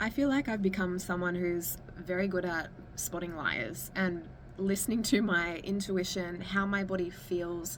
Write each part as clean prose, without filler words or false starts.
I feel like I've become someone who's very good at spotting liars and listening to my intuition, how my body feels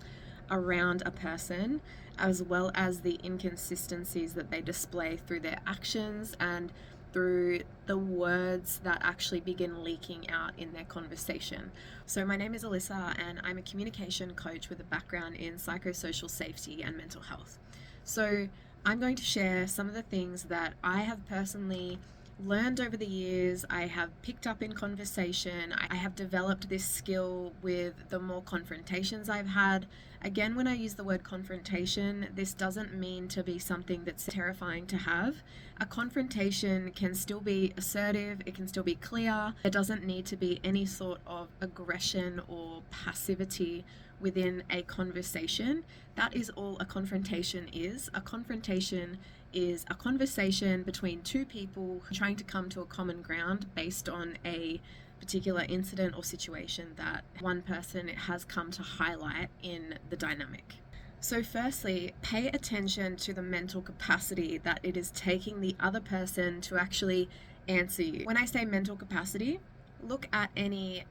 around a person, as well as the inconsistencies that they display through their actions and through the words that actually begin leaking out in their conversation. So, my name is Alyssa, and I'm a communication coach with a background in psychosocial safety and mental health. So, I'm going to share some of the things that I have personally learned over the years. I have picked up in conversation. I have developed this skill with the more confrontations I've had. Again, when I use the word confrontation, this doesn't mean to be something that's terrifying to have. A confrontation can still be assertive, it can still be clear. There doesn't need to be any sort of aggression or passivity within a conversation. That is all a confrontation is. A confrontation is a conversation between two people trying to come to a common ground based on a particular incident or situation that one person has come to highlight in the dynamic. So, firstly, pay attention to the mental capacity that it is taking the other person to actually answer you. When I say mental capacity, look at any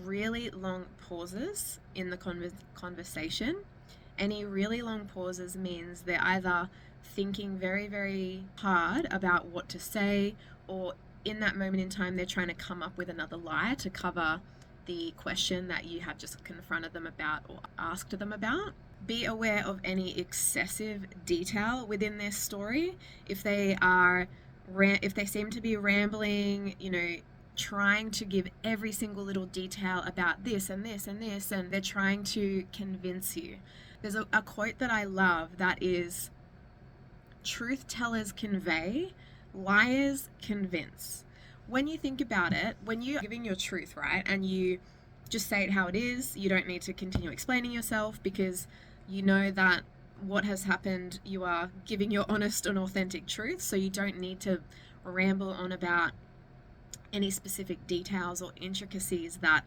really long pauses in the conversation. Any really long pauses means they're either thinking very, very hard about what to say, or in that moment in time, they're trying to come up with another lie to cover the question that you have just confronted them about or asked them about. Be aware of any excessive detail within their story. If they seem to be rambling, trying to give every single little detail about this and this and this, and they're trying to convince you. There's a quote that I love that is, truth tellers convey, liars convince. When you think about it, when you're giving your truth, right, and you just say it how it is, you don't need to continue explaining yourself because you know that what has happened, you are giving your honest and authentic truth, so you don't need to ramble on about any specific details or intricacies that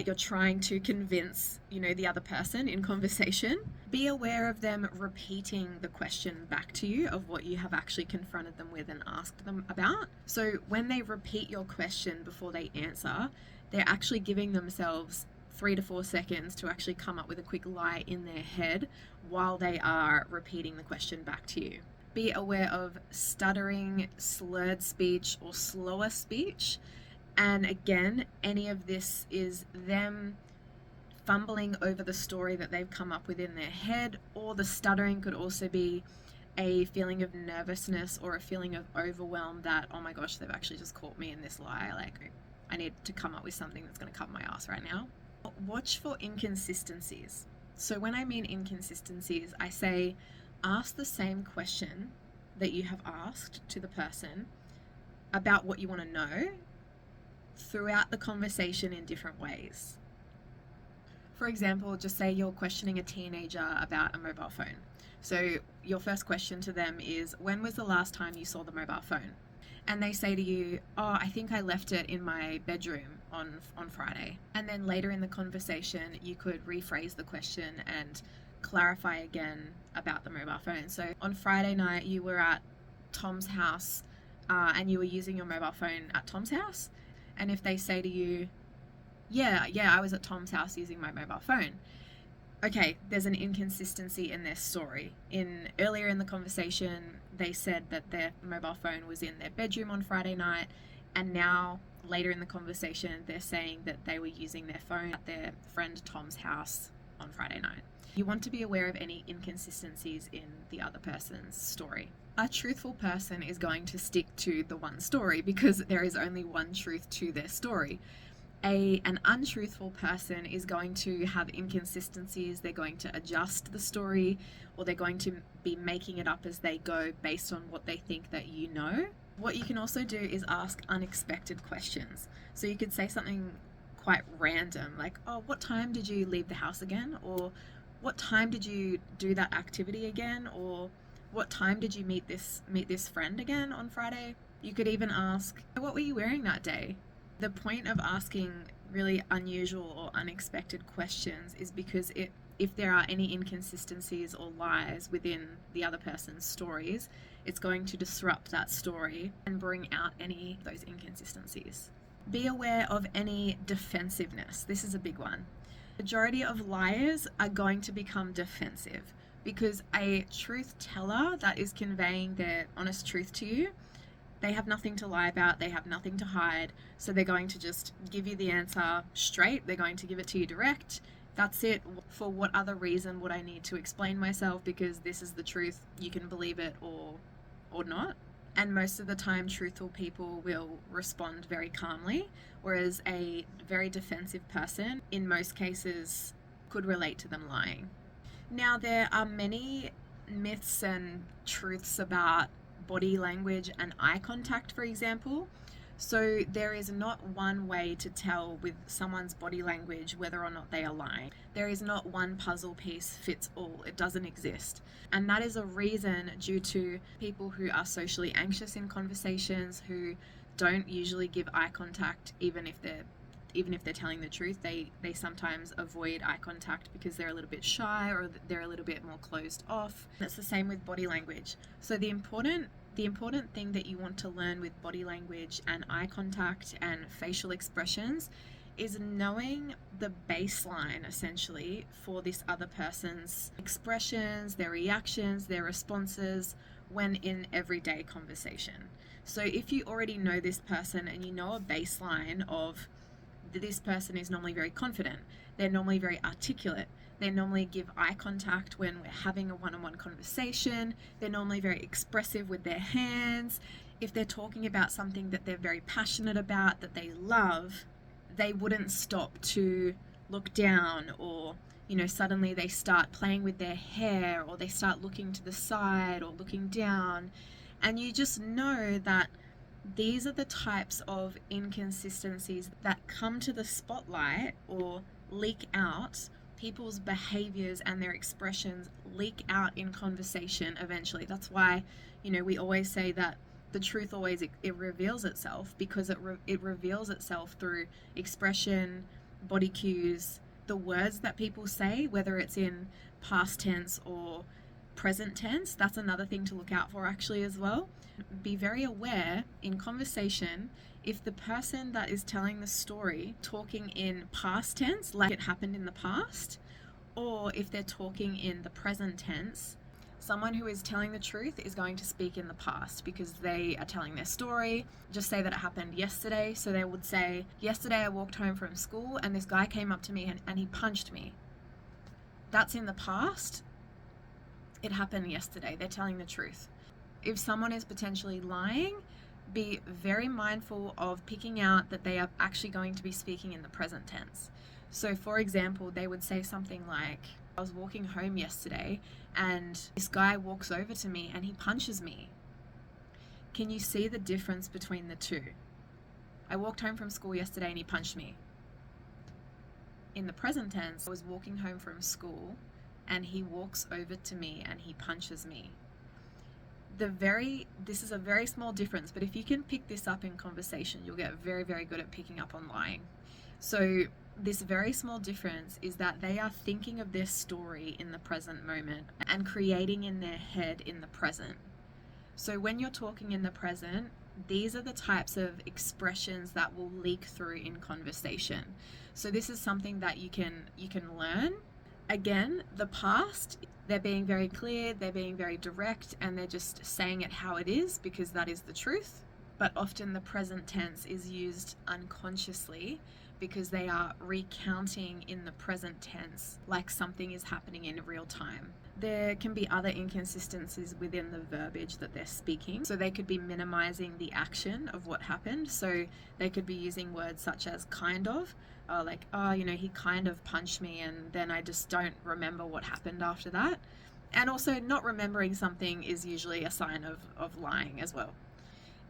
you're trying to convince, the other person in conversation. Be aware of them repeating the question back to you of what you have actually confronted them with and asked them about. So when they repeat your question before they answer, they're actually giving themselves 3 to 4 seconds to actually come up with a quick lie in their head while they are repeating the question back to you. Be aware of stuttering, slurred speech, or slower speech. And again, any of this is them fumbling over the story that they've come up with in their head, or the stuttering could also be a feeling of nervousness or a feeling of overwhelm that, oh my gosh, they've actually just caught me in this lie. Like, I need to come up with something that's going to cover my ass right now. Watch for inconsistencies. So when I mean inconsistencies, I say ask the same question that you have asked to the person about what you want to know throughout the conversation in different ways. For example, just say you're questioning a teenager about a mobile phone. So your first question to them is, when was the last time you saw the mobile phone? And they say to you, oh, I think I left it in my bedroom on Friday. And then later in the conversation, you could rephrase the question and clarify again about the mobile phone. So on Friday night, you were at Tom's house and you were using your mobile phone at Tom's house. And if they say to you, yeah, I was at Tom's house using my mobile phone. Okay, there's an inconsistency in their story. Earlier in the conversation, they said that their mobile phone was in their bedroom on Friday night, and now later in the conversation, they're saying that they were using their phone at their friend Tom's house on Friday night. You want to be aware of any inconsistencies in the other person's story. A truthful person is going to stick to the one story because there is only one truth to their story. An untruthful person is going to have inconsistencies. They're going to adjust the story, or they're going to be making it up as they go based on what they think that you know. What you can also do is ask unexpected questions. So you could say something quite random, like, oh, what time did you leave the house again? Or what time did you do that activity again? Or what time did you meet this friend again on Friday? You could even ask, what were you wearing that day? The point of asking really unusual or unexpected questions is because if there are any inconsistencies or lies within the other person's stories, it's going to disrupt that story and bring out any of those inconsistencies. Be aware of any defensiveness. This is a big one. Majority of liars are going to become defensive because a truth teller that is conveying their honest truth to you, they have nothing to lie about, they have nothing to hide, so they're going to just give you the answer straight, they're going to give it to you direct. That's it. For what other reason would I need to explain myself? Because this is the truth, you can believe it or not. And most of the time, truthful people will respond very calmly, whereas a very defensive person, in most cases, could relate to them lying. Now, there are many myths and truths about body language and eye contact, for example. So there is not one way to tell with someone's body language whether or not they are lying. There is not one puzzle piece fits all. It doesn't exist. And that is a reason due to people who are socially anxious in conversations, who don't usually give eye contact even if they're telling the truth. They sometimes avoid eye contact because they're a little bit shy or they're a little bit more closed off. It's the same with body language. So the important thing that you want to learn with body language and eye contact and facial expressions is knowing the baseline, essentially, for this other person's expressions, their reactions, their responses when in everyday conversation. So if you already know this person and you know a baseline of this person is normally very confident, they're normally very articulate, they normally give eye contact when we're having a one-on-one conversation, they're normally very expressive with their hands. If they're talking about something that they're very passionate about, that they love, they wouldn't stop to look down, or suddenly they start playing with their hair, or they start looking to the side or looking down. And you just know that these are the types of inconsistencies that come to the spotlight or leak out. People's behaviors and their expressions leak out in conversation eventually. That's why, we always say that the truth always, it reveals itself, because it reveals itself through expression, body cues, the words that people say, whether it's in past tense or present tense. That's another thing to look out for actually as well. Be very aware in conversation if the person that is telling the story talking in past tense, like it happened in the past, or if they're talking in the present tense. Someone who is telling the truth is going to speak in the past because they are telling their story. Just say that it happened yesterday. So they would say, yesterday I walked home from school and this guy came up to me and he punched me. That's in the past. It happened yesterday. They're telling the truth. If someone is potentially lying, be very mindful of picking out that they are actually going to be speaking in the present tense. So for example, they would say something like, I was walking home yesterday and this guy walks over to me and he punches me. Can you see the difference between the two? I walked home from school yesterday and he punched me. In the present tense, I was walking home from school and he walks over to me and he punches me. This is a very small difference, but if you can pick this up in conversation, you'll get very, very good at picking up on lying. So this very small difference is that they are thinking of their story in the present moment and creating in their head in the present. So when you're talking in the present, these are the types of expressions that will leak through in conversation. So this is something that you can learn. Again, the past, they're being very clear, they're being very direct, and they're just saying it how it is because that is the truth. But often the present tense is used unconsciously because they are recounting in the present tense like something is happening in real time. There can be other inconsistencies within the verbiage that they're speaking. So they could be minimizing the action of what happened. So they could be using words such as kind of, he kind of punched me and then I just don't remember what happened after that. And also not remembering something is usually a sign of lying as well.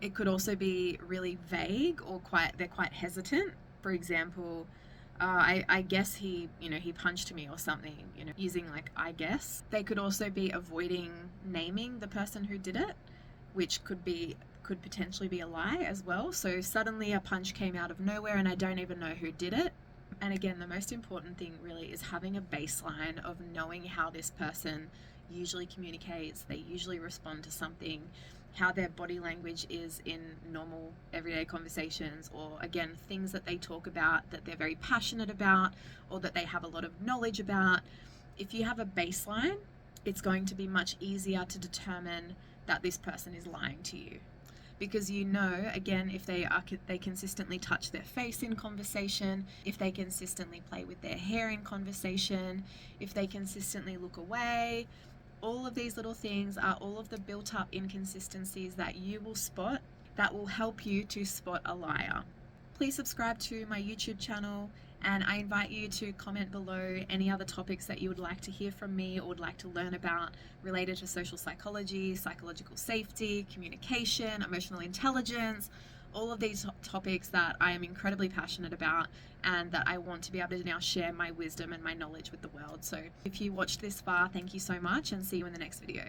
It could also be really vague or they're quite hesitant. For example, I guess he punched me or something, using like, I guess. They could also be avoiding naming the person who did it, which could potentially be a lie as well. So suddenly a punch came out of nowhere and I don't even know who did it. And again, the most important thing really is having a baseline of knowing how this person usually communicates, they usually respond to something, how their body language is in normal everyday conversations, or again, things that they talk about that they're very passionate about or that they have a lot of knowledge about. If you have a baseline, it's going to be much easier to determine that this person is lying to you, because you know, again, if they consistently touch their face in conversation, if they consistently play with their hair in conversation, if they consistently look away, all of these little things are all of the built up inconsistencies that you will spot that will help you to spot a liar. Please subscribe to my YouTube channel, and I invite you to comment below any other topics that you would like to hear from me or would like to learn about related to social psychology, psychological safety, communication, emotional intelligence, all of these topics that I am incredibly passionate about and that I want to be able to now share my wisdom and my knowledge with the world. So if you watched this far, thank you so much, and see you in the next video.